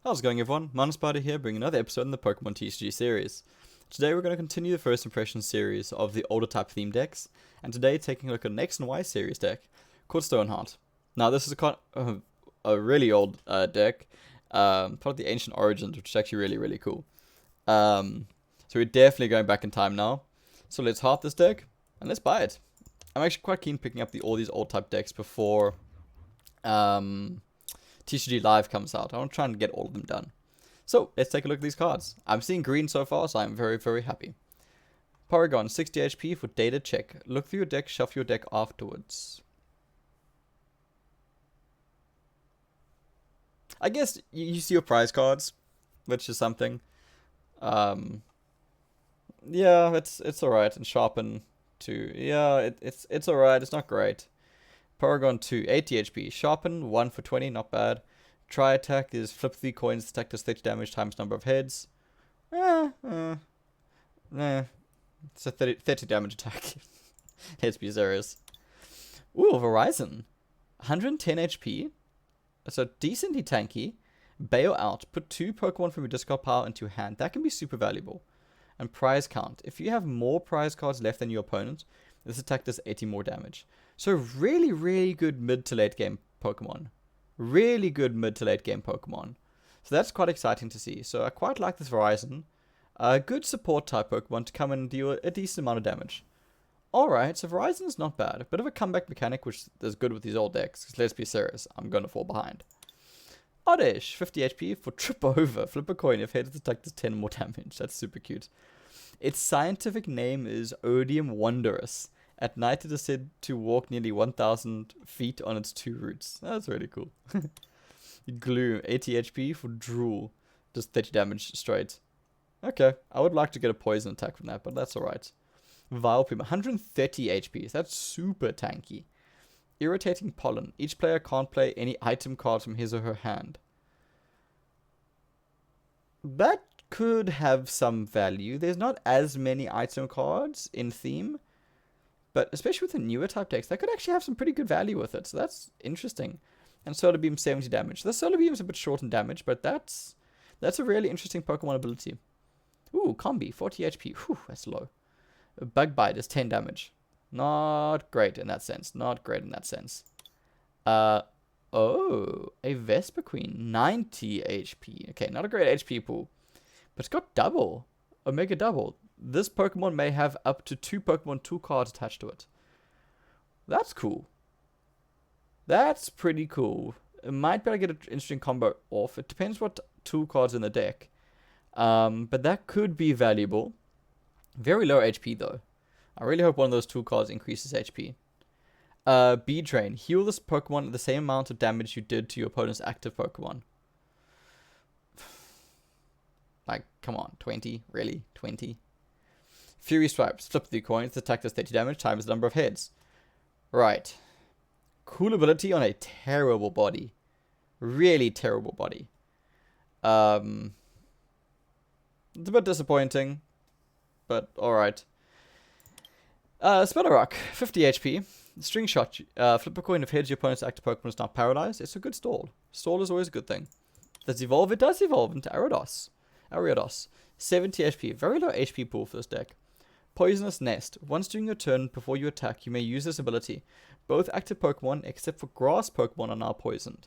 How's it going, everyone? Mountainspyder here, bringing another episode in the Pokemon TCG series. Today we're going to continue the first impression series of the older type theme decks, and today taking a look at an X and Y series deck called Stoneheart. Now this is a really old deck, part of the Ancient Origins, which is actually really cool. So we're definitely going back in time now. So let's heart this deck, and let's buy it. I'm actually quite keen picking up all these old type decks before TCG Live comes out. I want to try and get all of them done. So, let's take a look at these cards. I'm seeing green so far, so I'm very happy. Porygon, 60 HP for data check. Look through your deck, shuffle your deck afterwards. I guess you see your prize cards, which is something. Yeah, it's alright. And sharpen 2. Yeah, it's alright. It's not great. Porygon 2, 80 HP. Sharpen 1 for 20, not bad. Try attack is flip 3 coins, attack does 30 damage times number of heads. It's a 30 damage attack. Let's be serious. Ooh, Verizon. 110 HP. So decently tanky. Bail out. Put 2 Pokemon from your discard pile into your hand. That can be super valuable. And prize count. If you have more prize cards left than your opponent, this attack does 80 more damage. So really good mid to late game Pokemon. Really good mid to late game Pokemon. So that's quite exciting to see. So I quite like this Verizon. A good support type Pokemon to come and deal a decent amount of damage. Alright, so Verizon is not bad. A bit of a comeback mechanic, which is good with these old decks. Because let's be serious, I'm going to fall behind. Oddish, 50 HP for trip over. Flip a coin if head attack does 10 more damage. That's super cute. Its scientific name is Odium Wondrous. At night, it is said to walk nearly 1,000 feet on its 2 roots. That's really cool. Glue, 80 HP for Drool. Just 30 damage straight. Okay, I would like to get a poison attack from that, but that's alright. Vileplume, 130 HP. That's super tanky. Irritating Pollen. Each player can't play any item cards from his or her hand. That could have some value. There's not as many item cards in theme. But especially with the newer type decks, that could actually have some pretty good value with it. So that's interesting. And Solar Beam 70 damage. The Solar Beam is a bit short in damage, but that's a really interesting Pokemon ability. Ooh, Combi, 40 HP. Whew, that's low. Bug Bite is 10 damage. Not great in that sense. Not great in that sense. Oh, a Vespa Queen, 90 HP. Okay, not a great HP pool. But it's got double. Omega double. This Pokemon may have up to 2 Pokemon 2 cards attached to it. That's cool. That's pretty cool. It might be able to get an interesting combo off. It depends what 2 cards in the deck. But that could be valuable. Very low HP though. I really hope one of those 2 cards increases HP. B-Drain. Heal this Pokemon the same amount of damage you did to your opponent's active Pokemon. Like, come on. 20? Really? 20? Fury Swipes. Flip 3 coins. The attack does 30 damage times the number of heads. Right. Cool ability on a terrible body. Really terrible body. It's a bit disappointing. But alright. Spinner Rock. 50 HP. String Shot. Flip a coin if heads your opponent's active Pokemon is not paralyzed. It's a good stall. Stall is always a good thing. Does it evolve? It does evolve into Ariados. 70 HP. Very low HP pool for this deck. Poisonous Nest. Once during your turn before you attack, you may use this ability. Both active Pokemon, except for grass Pokemon, are now poisoned.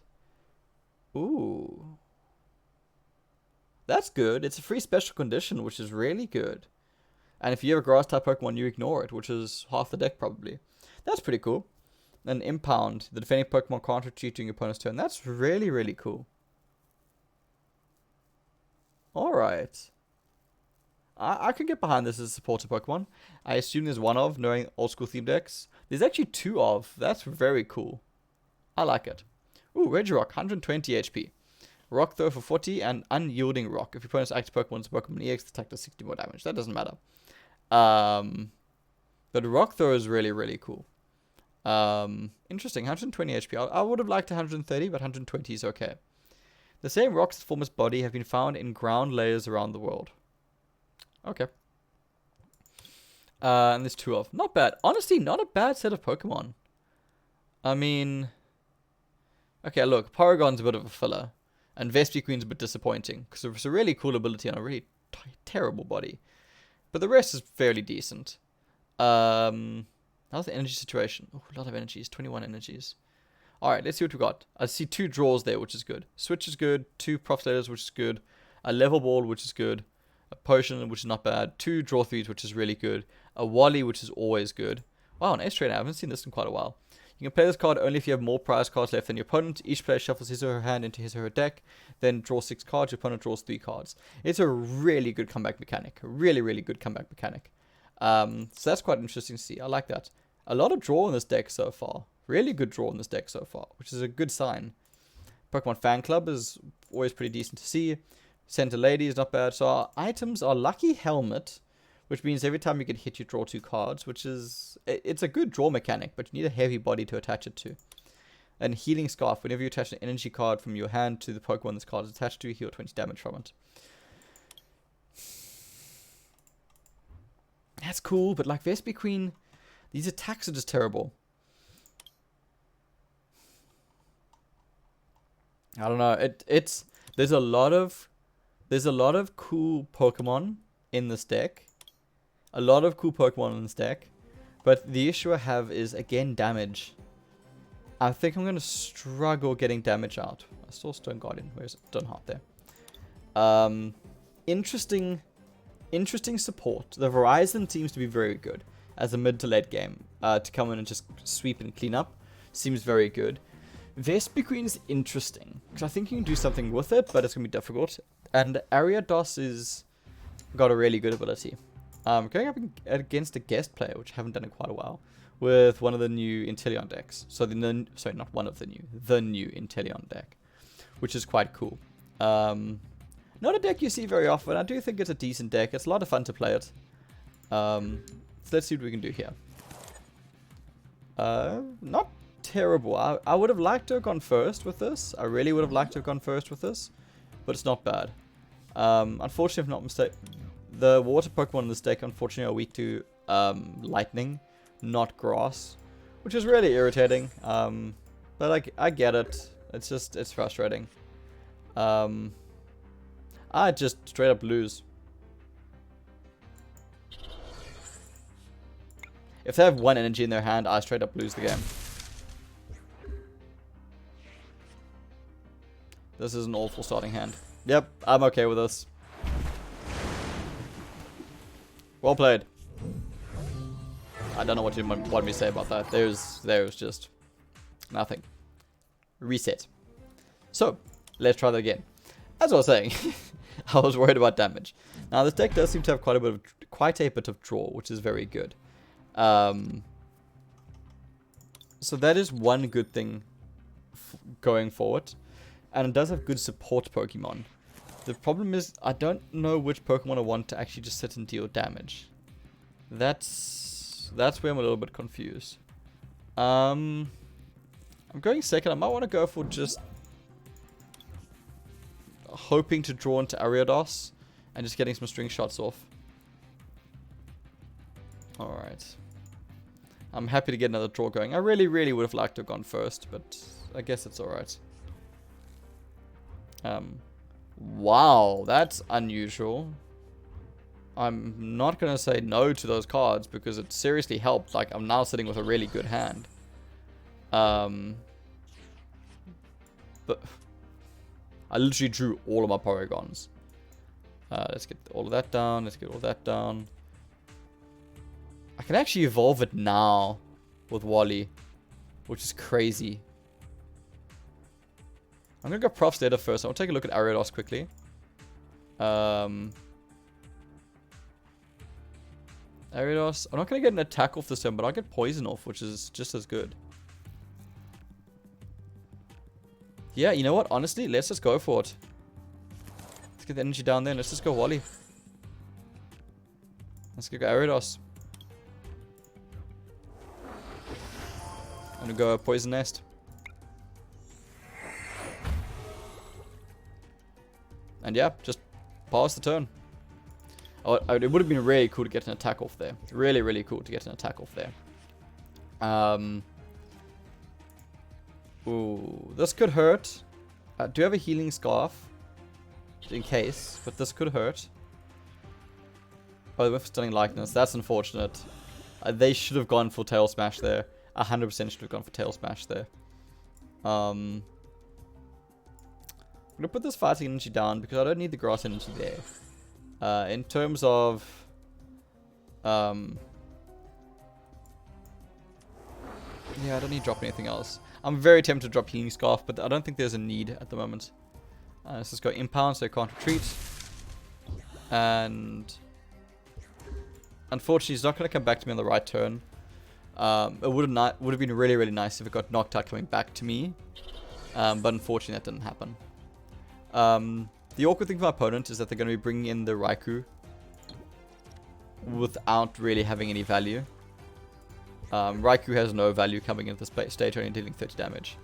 Ooh. That's good. It's a free special condition, which is really good. And if you have a grass type Pokemon, you ignore it, which is half the deck probably. That's pretty cool. And Impound. The defending Pokemon can't retreat during your opponent's turn. That's really cool. Alright. I can get behind this as a supported Pokemon. I assume there's one of, knowing old school theme decks. There's actually 2 of. That's very cool. I like it. Ooh, Regirock, 120 HP. Rock Throw for 40 and Unyielding Rock. If your opponent's active Pokemon is Pokemon EX, the attack does 60 more damage. That doesn't matter. But Rock Throw is really cool. Interesting, 120 HP. I would have liked 130, but 120 is okay. The same rocks that form its body have been found in ground layers around the world. Okay. And there's 2 of. Not bad. Honestly, not a bad set of Pokemon. I mean... Okay, look. Porygon's a bit of a filler. And Vespi Queen's a bit disappointing, because it's a really cool ability on a really terrible body. But the rest is fairly decent. How's the energy situation? Oh, a lot of energies, 21 energies. Alright, let's see what we got. I see 2 draws there, which is good. Switch is good, 2 prof letters, which is good. A level ball, which is good. A potion, which is not bad. 2 draw 3s, which is really good. A Wally, which is always good. Wow, an Ace Trainer. I haven't seen this in quite a while. You can play this card only if you have more prize cards left than your opponent. Each player shuffles his or her hand into his or her deck, then draws 6 cards. Your opponent draws 3 cards. It's a really good comeback mechanic. Really, really good comeback mechanic. So that's quite interesting to see. I like that. A lot of draw in this deck so far. Really good draw in this deck so far, which is a good sign. Pokemon Fan Club is always pretty decent to see. Center Lady is not bad. So our items are Lucky Helmet, which means every time you get hit, you draw 2 cards, which is... It's a good draw mechanic, but you need a heavy body to attach it to. And Healing Scarf. Whenever you attach an energy card from your hand to the Pokemon this card is attached to, you heal 20 damage from it. That's cool, but like Vespi Queen, these attacks are just terrible. I don't know. There's a lot of cool Pokemon in this deck. A lot of cool Pokemon in this deck. But the issue I have is, again, damage. I think I'm going to struggle getting damage out. I saw Stone Guardian. Where's Stoneheart there? Interesting support. The Verizon seems to be very good as a mid to late game. To come in and just sweep and clean up. Seems very good. Vespi Queen is interesting. Because I think you can do something with it, but it's going to be difficult. And Ariados is got a really good ability. Going up against a guest player, which I haven't done in quite a while, with one of the new Inteleon decks. So sorry, not one of the new Inteleon deck, which is quite cool. Not a deck you see very often. I do think it's a decent deck. It's a lot of fun to play it. So let's see what we can do here. Not terrible. I would have liked to have gone first with this. I really would have liked to have gone first with this, but it's not bad. Unfortunately, if not mistaken, the water Pokemon in this deck, unfortunately, are weak to lightning, not grass, which is really irritating. But I get it. It's frustrating. I just straight up lose. If they have 1 energy in their hand, I straight up lose the game. This is an awful starting hand. Yep, I'm okay with this. Well played. I don't know what you want me to say about that. There's just nothing. Reset. So, let's try that again. As I was saying, I was worried about damage. Now, this deck does seem to have quite a bit of draw, which is very good. So that is one good thing going forward. And it does have good support Pokemon. The problem is, I don't know which Pokemon I want to actually just sit and deal damage. That's where I'm a little bit confused. I'm going second. I might want to go for just hoping to draw into Ariados and just getting some string shots off. Alright. I'm happy to get another draw going. I really, really would have liked to have gone first, but I guess it's alright. Wow, that's unusual. I'm not going to say no to those cards because it seriously helped. Like, I'm now sitting with a really good hand. But I literally drew all of my Porygons. Let's get all of that down. Let's get all of that down. I can actually evolve it now with Wally, which is crazy. I'm going to go Prof's Letter first. I'll take a look at Ariados quickly. Ariados. I'm not going to get an attack off this turn, but I'll get Poison off, which is just as good. Yeah, you know what? Honestly, let's just go for it. Let's get the energy down there. Let's just go Wally. Let's go Ariados. I'm going to go Poison Nest. And yeah, just pass the turn. Oh, it would have been really cool to get an attack off there. Really, really cool to get an attack off there. Ooh, this could hurt. I do have a healing scarf. In case, but this could hurt. Oh, they went for stunning likeness. That's unfortunate. They should have gone for tail smash there. 100% should have gone for tail smash there. I'm gonna put this fighting energy down because I don't need the grass energy there. In terms of yeah, I don't need to drop anything else. I'm very tempted to drop healing scarf, but I don't think there's a need at the moment. Let's just go impound so I can't retreat. And unfortunately, he's not going to come back to me on the right turn. It would have been really, really nice if it got knocked out coming back to me. But unfortunately, that didn't happen. The awkward thing for my opponent is that they're going to be bringing in the Raikou without really having any value. Raikou has no value coming into this stage, only dealing 30 damage.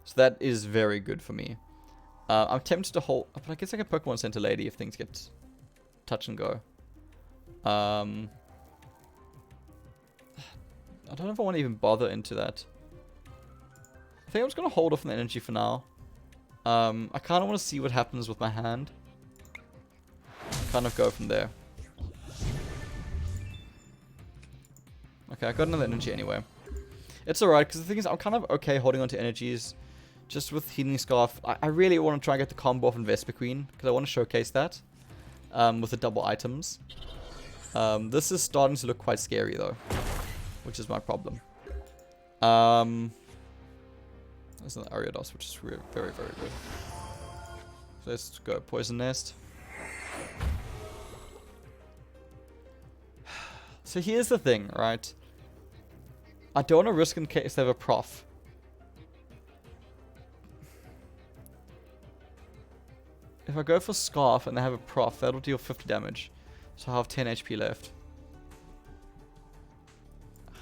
So that is very good for me. I'm tempted to hold, but I guess I can Pokemon Center Lady if things get touch and go. I don't know if I want to even bother into that. I think I'm just going to hold off on the energy for now. I kind of want to see what happens with my hand. Kind of go from there. Okay, I got another energy anyway. It's alright, because the thing is, I'm kind of okay holding on to energies. Just with Healing Scarf, I really want to try and get the combo off Vesper Queen, because I want to showcase that with the double items. This is starting to look quite scary though, which is my problem. There's an Ariados, which is very, very good. So let's go Poison Nest. So here's the thing, right? I don't want to risk in case they have a prof. If I go for Scarf and they have a prof, that'll deal 50 damage. So I have 10 HP left.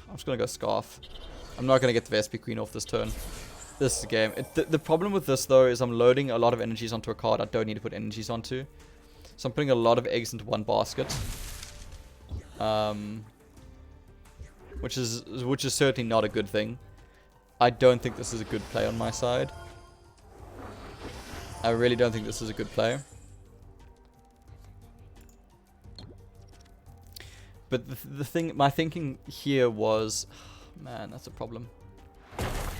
I'm just going to go Scarf. I'm not going to get the Vesper Queen off this turn. This is a game. The problem with this, though, is I'm loading a lot of energies onto a card I don't need to put energies onto. So I'm putting a lot of eggs into one basket. Which is certainly not a good thing. I don't think this is a good play on my side. I really don't think this is a good play. But the thing, my thinking here was, man, that's a problem.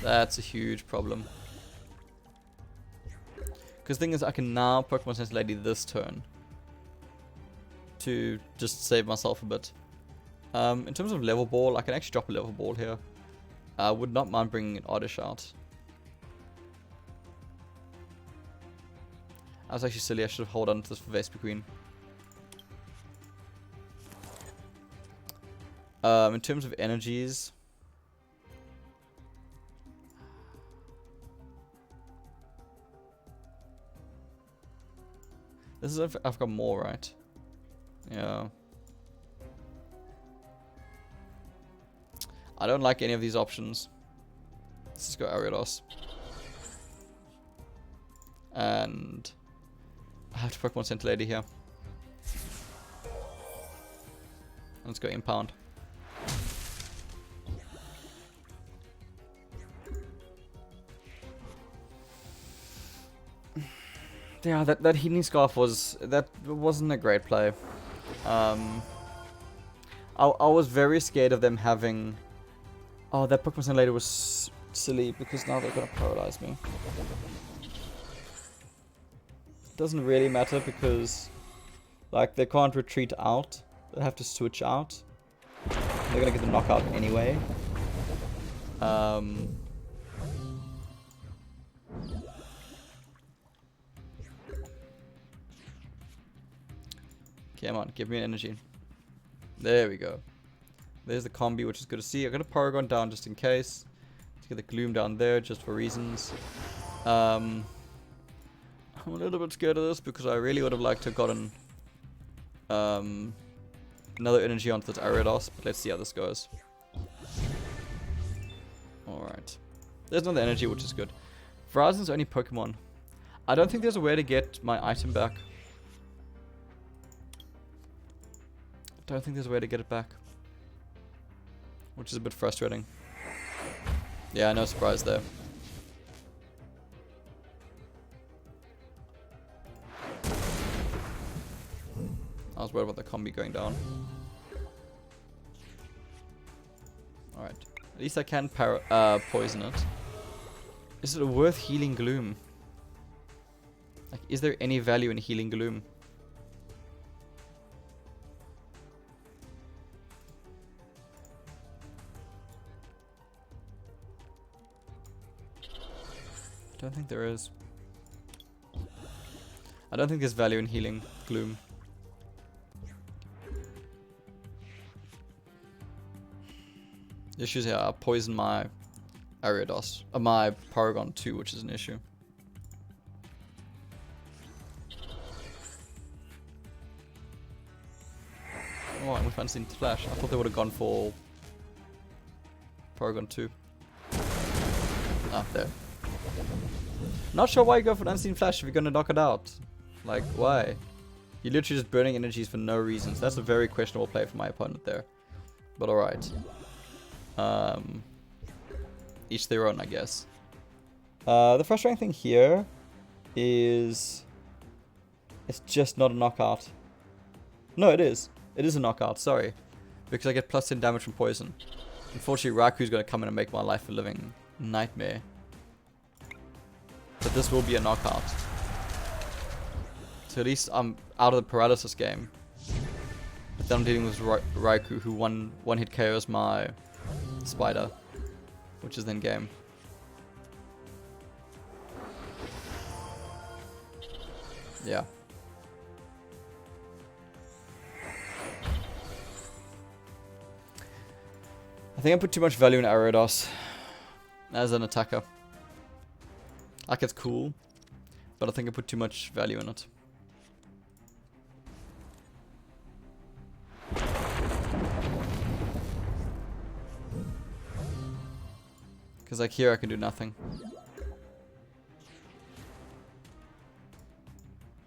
That's a huge problem. Because the thing is, I can now Pokemon Sense Lady this turn to just save myself a bit. In terms of level ball, I can actually drop a level ball here. I would not mind bringing an Oddish out. I was actually silly, I should have held on to this for Vesper Queen. In terms of energies, this is if I've got more, right? Yeah. I don't like any of these options. Let's just go Ariados. And I have to Pokemon Center Lady here. Let's go Impound. Yeah, that Healing Scarf wasn't a great play. I was very scared of them having. Oh, that Pokemon Center Lady was silly because now they're gonna paralyze me. Doesn't really matter because, like, they can't retreat out. They have to switch out. They're gonna get the knockout anyway. Come on, give me an energy. There we go. There's the combi, which is good to see. I'm gonna Paragon down just in case. Let's get the Gloom down there just for reasons. I'm a little bit scared of this because I really would have liked to have gotten another energy onto this Ariados, but let's see how this goes. Alright. There's another energy, which is good. Verizon's only Pokemon. I don't think there's a way to get my item back. Don't think there's a way to get it back. Which is a bit frustrating. Yeah, no surprise there. I was worried about the combi going down. Alright. At least I can poison it. Is it worth healing Gloom? Like, is there any value in healing Gloom? I don't think there is. I don't think there's value in healing Gloom. The issue is here, I poison my Ariados. My Paragon too, which is an issue. Oh, and we found Unseen Flash. I thought they would have gone for Paragon 2. Ah, there. Not sure why you go for an Unseen Flash if you're going to knock it out. Like, why? You're literally just burning energies for no reason. So that's a very questionable play for my opponent there. But alright. Each their own, I guess. The frustrating thing here is it's just not a knockout. No, it is. It is a knockout, sorry. Because I get plus 10 damage from poison. Unfortunately, Raku's going to come in and make my life a living nightmare. But this will be a knockout. So at least I'm out of the paralysis game. But then I'm dealing with Raikou, who one hit KOs my Spider, which is then game. Yeah. I think I put too much value in Ariados as an attacker. Like, it's cool, but I think I put too much value in it. Because like here I can do nothing.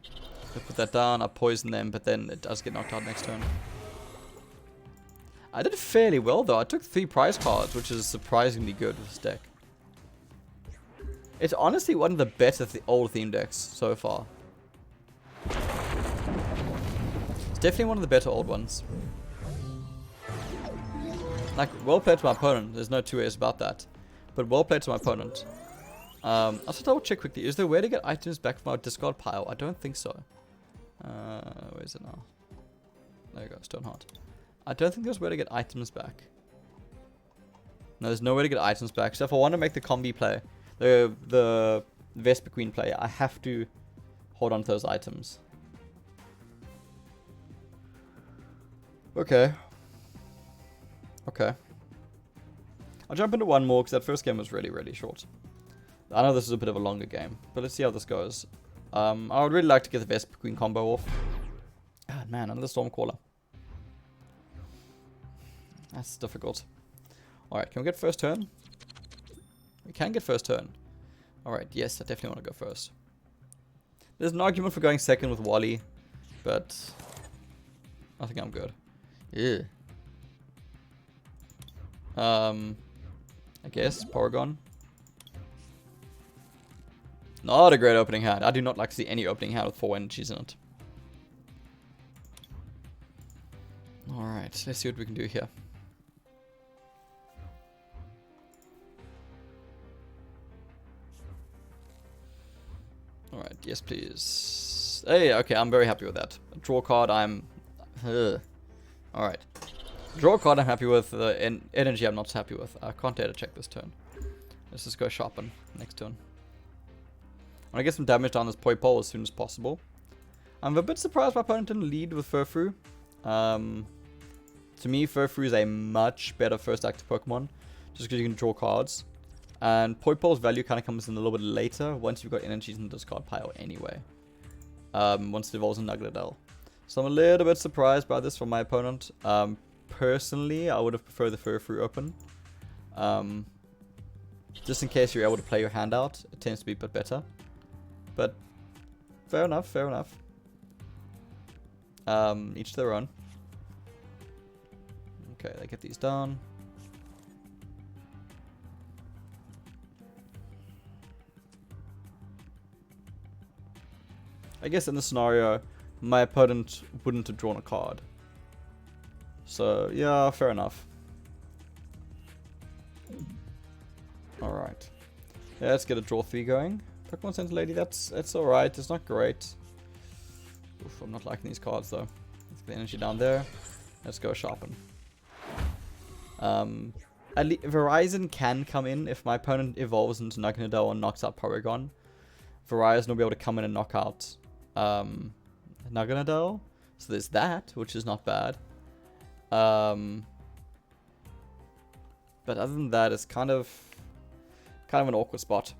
I put that down, I poison them, but then it does get knocked out next turn. I did fairly well though. I took 3 prize cards, which is surprisingly good with this deck. It's honestly one of the better old theme decks so far. It's definitely one of the better old ones. Like, well played to my opponent. There's no two ways about that. But well played to my opponent. I'll just double check quickly. Is there a way to get items back from our discard pile? I don't think so. Where is it now? There you go, Stoneheart. I don't think there's a way to get items back. No, there's no way to get items back. So if I want to make the combi play, the Vesper Queen play, I have to hold on to those items. Okay. Okay. I'll jump into one more because that first game was really, really short. I know this is a bit of a longer game, but let's see how this goes. I would really like to get the Vesper Queen combo off. Ah, man, another Stormcaller. That's difficult. Alright, can we get first turn? We can get first turn. Alright, yes, I definitely want to go first. There's an argument for going second with Wally, but I think I'm good. Yeah. I guess, Paragon. Not a great opening hand. I do not like to see any opening hand with 4 energies in it. Alright, let's see what we can do here. Alright, yes please. Hey, okay, I'm very happy with that. Draw card, I'm... Alright. Draw card I'm happy with, energy I'm not so happy with. I can't dare to check this turn. Let's just go sharpen next turn. I want to get some damage down this Poi Pole as soon as possible. I'm a bit surprised my opponent didn't lead with Furfrou. To me, Furfrou is a much better first active Pokemon, just because you can draw cards. And Poi Pole's value kind of comes in a little bit later, once you've got energies in the discard pile anyway. Once it evolves in Nugladel. So I'm a little bit surprised by this from my opponent. Personally, I would have preferred the Furfrou open. Just in case you're able to play your hand out, it tends to be a bit better. But, fair enough, fair enough. Each their own. Okay, they get these down. I guess in this scenario, my opponent wouldn't have drawn a card. So, yeah, fair enough. Alright. Yeah, let's get a draw 3 going. Pokemon Center Lady, that's alright. It's not great. Oof, I'm not liking these cards though. Let's get the energy down there. Let's go sharpen. Verizon can come in if my opponent evolves into Naganadel and knocks out Porygon. Verizon will be able to come in and knock out Naganadel. So there's that, which is not bad. But other than that, it's kind of an awkward spot.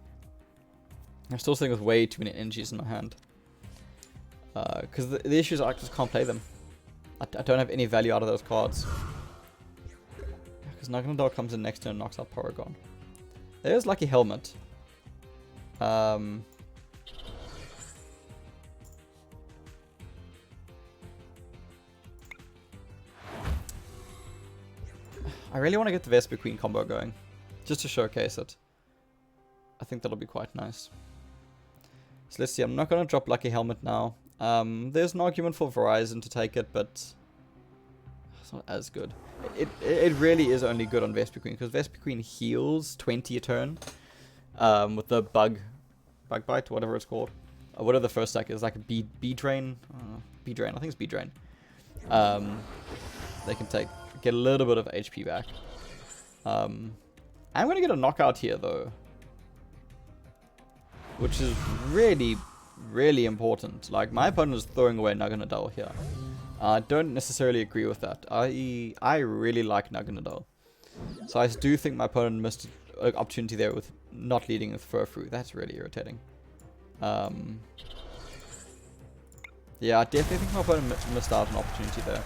I'm still sitting with way too many energies in my hand. Because the issue is I just can't play them. I don't have any value out of those cards. Because Naganadel comes in next turn and knocks out Porygon. There's Lucky Helmet. I really want to get the Vesper Queen combo going. Just to showcase it. I think that'll be quite nice. So let's see, I'm not going to drop Lucky Helmet now. There's an argument for Verizon to take it, but it's not as good. It really is only good on Vesper Queen, because Vesper Queen heals 20 a turn with the Bug Bite, whatever it's called. Whatever the first stack is, like a B-Drain. B-Drain, I think it's B-Drain. They can get a little bit of HP back. I'm going to get a knockout here, though. Which is really, really important. Like, my opponent is throwing away Naganadel here. I don't necessarily agree with that. I really like Naganadel. So I do think my opponent missed an opportunity there with not leading with Furfrou. That's really irritating. Yeah, I definitely think my opponent missed out an opportunity there.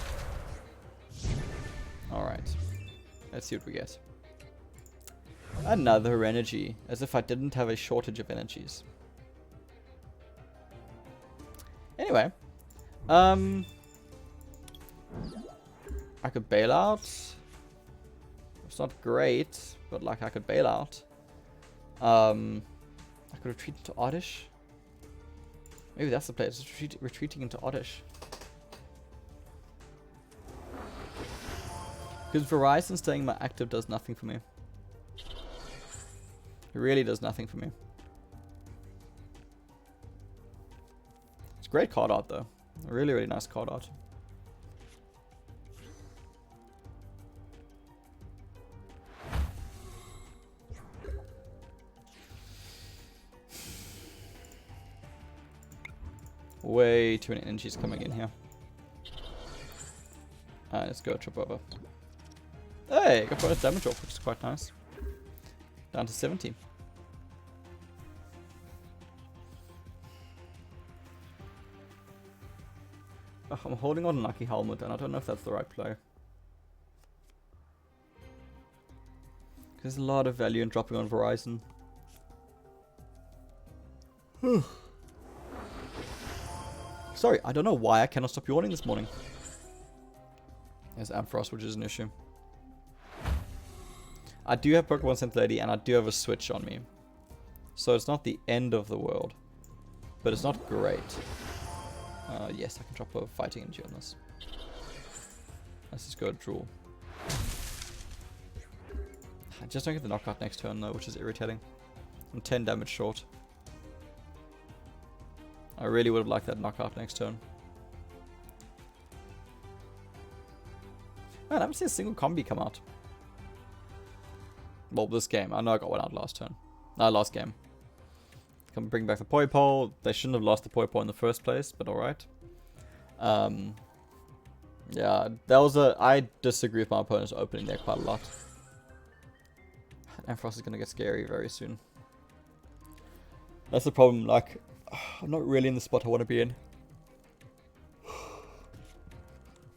Alright. Let's see what we get. Another energy. As if I didn't have a shortage of energies. Anyway. I could bail out. It's not great, but like I could bail out. I could retreat into Oddish. Maybe that's the play. Just retreating into Oddish. Because Verizon staying my active does nothing for me. It really does nothing for me. It's great card art though. Really, really nice card art. Way too many energies coming in here. Alright, let's go trip over. Hey, got bonus damage off, which is quite nice. Down to 70. Oh, I'm holding on Lucky Helmet, and I don't know if that's the right play. There's a lot of value in dropping on Verizon. Sorry, I don't know why I cannot stop yawning this morning. There's Ampharos, which is an issue. I do have Pokemon Center Lady, and I do have a Switch on me. So it's not the end of the world. But it's not great. Yes, I can drop a Fighting Energy on this. Let's just go Drool. I just don't get the knockout next turn, though, which is irritating. I'm 10 damage short. I really would have liked that knockout next turn. Man, I haven't seen a single combi come out. Well, this game. I know I got one out last turn. Last game. Come bring back the Poipole. They shouldn't have lost the Poipole in the first place, but alright. Yeah, that was I disagree with my opponent's opening there quite a lot. Ampharos is going to get scary very soon. That's the problem, like, I'm not really in the spot I want to be in.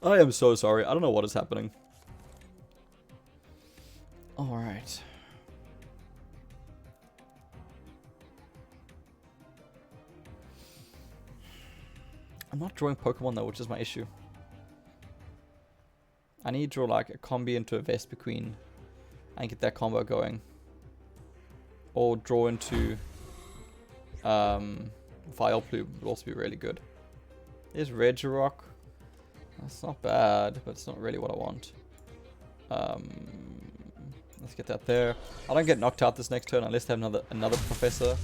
I am so sorry. I don't know what is happening. Alright. I'm not drawing Pokemon though, which is my issue. I need to draw like a combi into a Vesper Queen and get that combo going. Or draw into Vileplume would also be really good. There's Regirock. That's not bad, but it's not really what I want. Let's get that there. I don't get knocked out this next turn unless they have another Professor.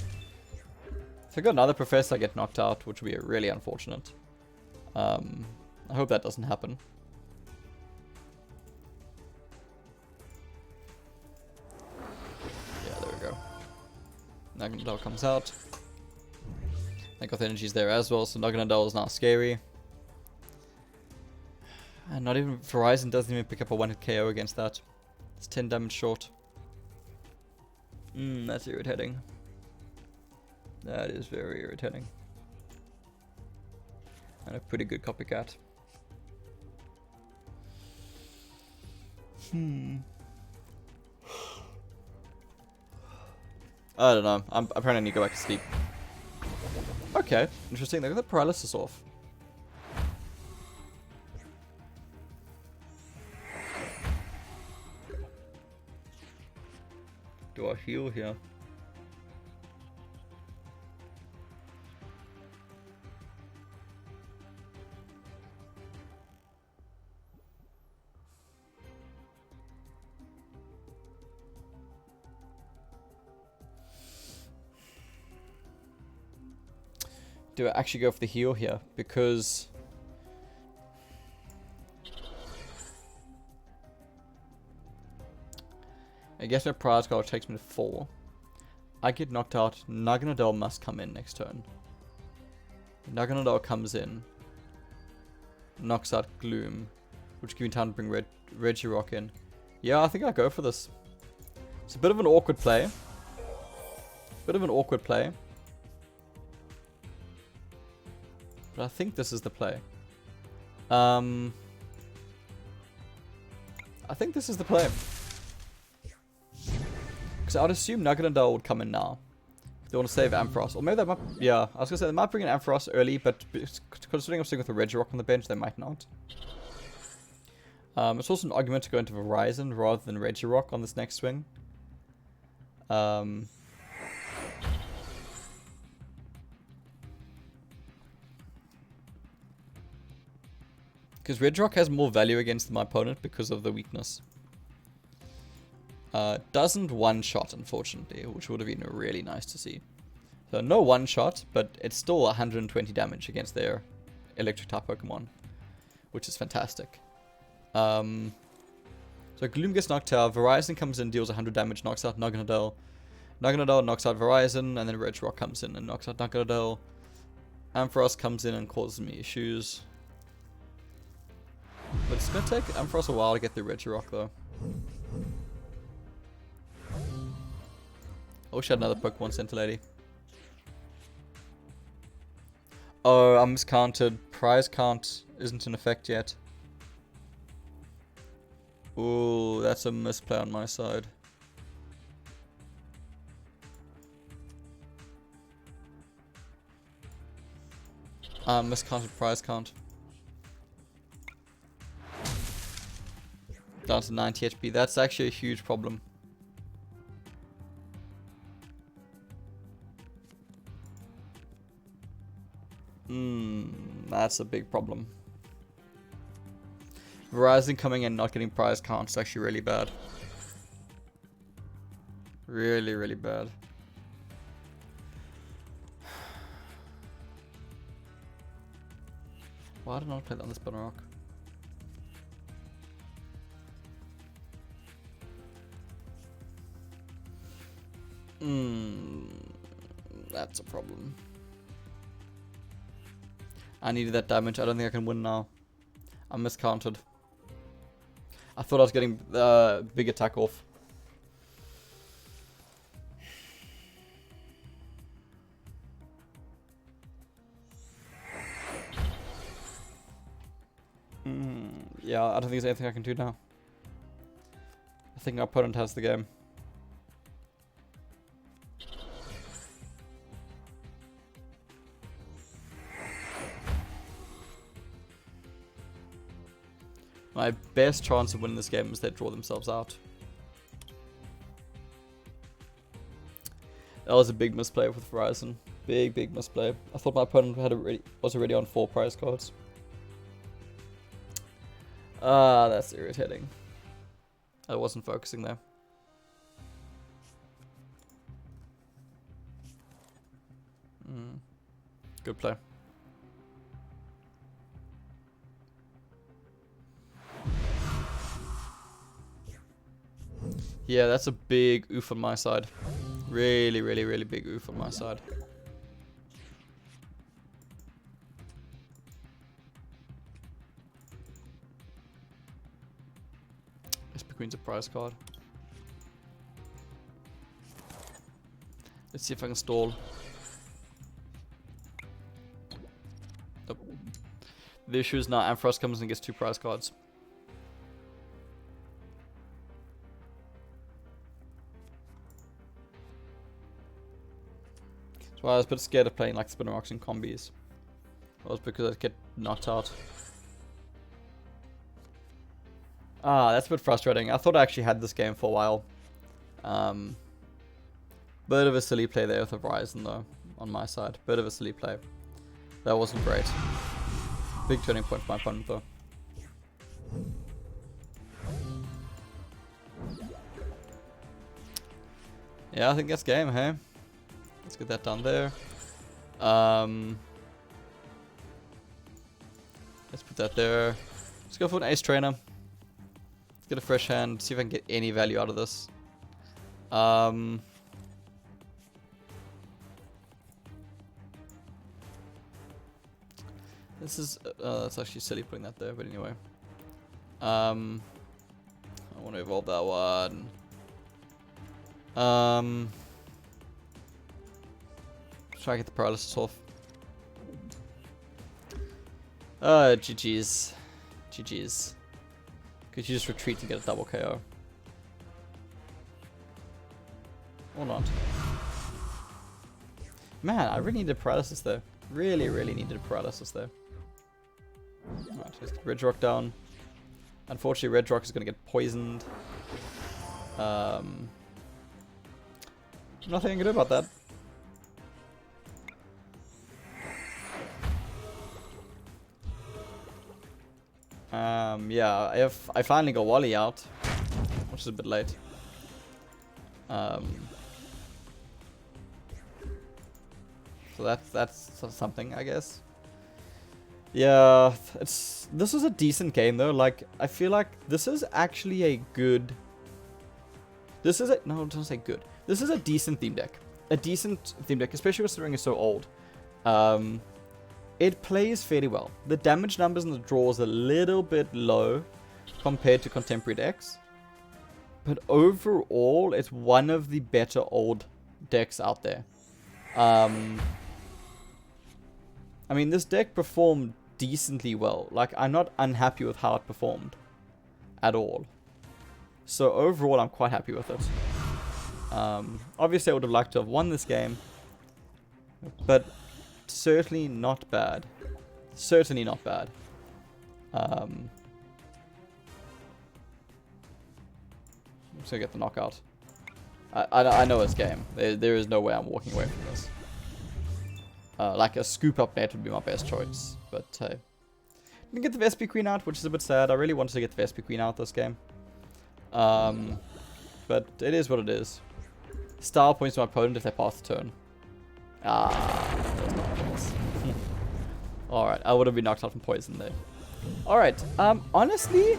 If I got another Professor, I get knocked out, which would be really unfortunate. I hope that doesn't happen. Yeah, there we go. Naganadel comes out. I got the energies there as well, so Naganadel is now scary. And not even Verizon doesn't even pick up a 1-hit KO against that. It's 10 damage short. That's irritating. That is very irritating. And a pretty good copycat. I don't know. I'm apparently need to go back to sleep. Okay, interesting. They got the paralysis off. Do I heal here? Do I actually go for the heal here? Because I guess my prize card takes me to 4. I get knocked out. Naganadel must come in next turn. Naganadel comes in. Knocks out Gloom. Which gives me time to bring Regirock in. Yeah, I think I'll go for this. It's a bit of an awkward play. But I think this is the play. I think this is the play. Because I'd assume Naganadel would come in now. If they want to save Ampharos. Or maybe they might... Yeah, I was going to say they might bring in Ampharos early, but considering I'm sitting with a Regirock on the bench, they might not. It's also an argument to go into Verizon rather than Regirock on this next swing. Because Regirock has more value against my opponent because of the weakness. Doesn't one-shot, unfortunately, which would have been really nice to see. So no one-shot, but it's still 120 damage against their electric-type Pokemon, which is fantastic. So Gloom gets knocked out, Verizon comes in, deals 100 damage, knocks out Naganadel. Naganadel knocks out Verizon, and then Regirock comes in and knocks out Naganadel. Ampharos comes in and causes me issues. But it's going to take Ampharos a while to get the Regirock, though. I wish I had another Pokemon Center Lady. Oh, I miscounted. Prize count isn't in effect yet. Ooh, that's a misplay on my side. Miscounted prize count. Down to 90 HP. That's actually a huge problem. That's a big problem. Verizon coming in not getting prize count is actually really bad. Really, really bad. Why did I not play that on the Spin Rock? That's a problem. I needed that damage. I don't think I can win now. I miscounted. I thought I was getting big attack off. Yeah, I don't think there's anything I can do now. I think our opponent has the game. My best chance of winning this game is they draw themselves out. That was a big misplay with Verizon. Big misplay. I thought my opponent was already on 4 prize cards. Ah, that's irritating. I wasn't focusing there. Good play. Yeah, that's a big oof on my side. Really big oof on my side. SP Queen's a prize card. Let's see if I can stall. Nope. The issue is now Ampharos comes and gets 2 prize cards. So I was a bit scared of playing like Spinner Rocks and combis. That was because I'd get knocked out. Ah, that's a bit frustrating. I thought I actually had this game for a while. Bit of a silly play there with the Horizon though, on my side. Bit of a silly play. That wasn't great. Big turning point for my opponent though. Yeah, I think that's game, hey? Let's get that down there. Let's put that there. Let's go for an Ace Trainer. Let's get a fresh hand, see if I can get any value out of this. This is, that's actually silly putting that there, but anyway. I want to evolve that one. Try to get the paralysis off. GG's. GG's. Could you just retreat and get a double KO? Or not. Man, I really needed paralysis there. Really needed paralysis there. Alright, let's get Red Rock down. Unfortunately, Red Rock is going to get poisoned. Nothing I can do about that. Yeah, I finally got Wally out, which is a bit late. So that's something, I guess. Yeah, this was a decent game though. Like, I feel like this is actually a good. No, don't say good. This is a decent theme deck. A decent theme deck, especially considering it's so old. It plays fairly well. The damage numbers and the draws are a little bit low compared to contemporary decks. But overall, it's one of the better old decks out there. I mean, this deck performed decently well. Like, I'm not unhappy with how it performed at all. So overall, I'm quite happy with it. Obviously, I would have liked to have won this game. But certainly not bad. Certainly not bad. I'm just gonna get the knockout. I know it's game. There is no way I'm walking away from this. Like a scoop up net would be my best choice. But hey. Didn't get the Vespi Queen out, which is a bit sad. I really wanted to get the Vespi Queen out this game. But it is what it is. Style points to my opponent if they pass the turn. That's not points. Alright, I would have been knocked out from poison there. Alright, honestly,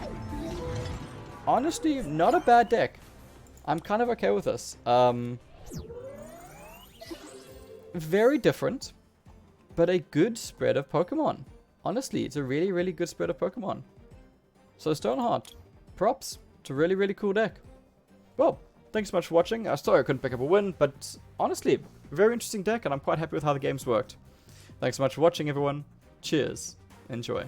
not a bad deck. I'm kind of okay with this. Very different, but a good spread of Pokemon. Honestly, it's a really good spread of Pokemon. So Stoneheart, props. It's a really cool deck. Well, thanks so much for watching. Sorry I couldn't pick up a win, but honestly, very interesting deck, and I'm quite happy with how the games worked. Thanks so much for watching, everyone. Cheers. Enjoy.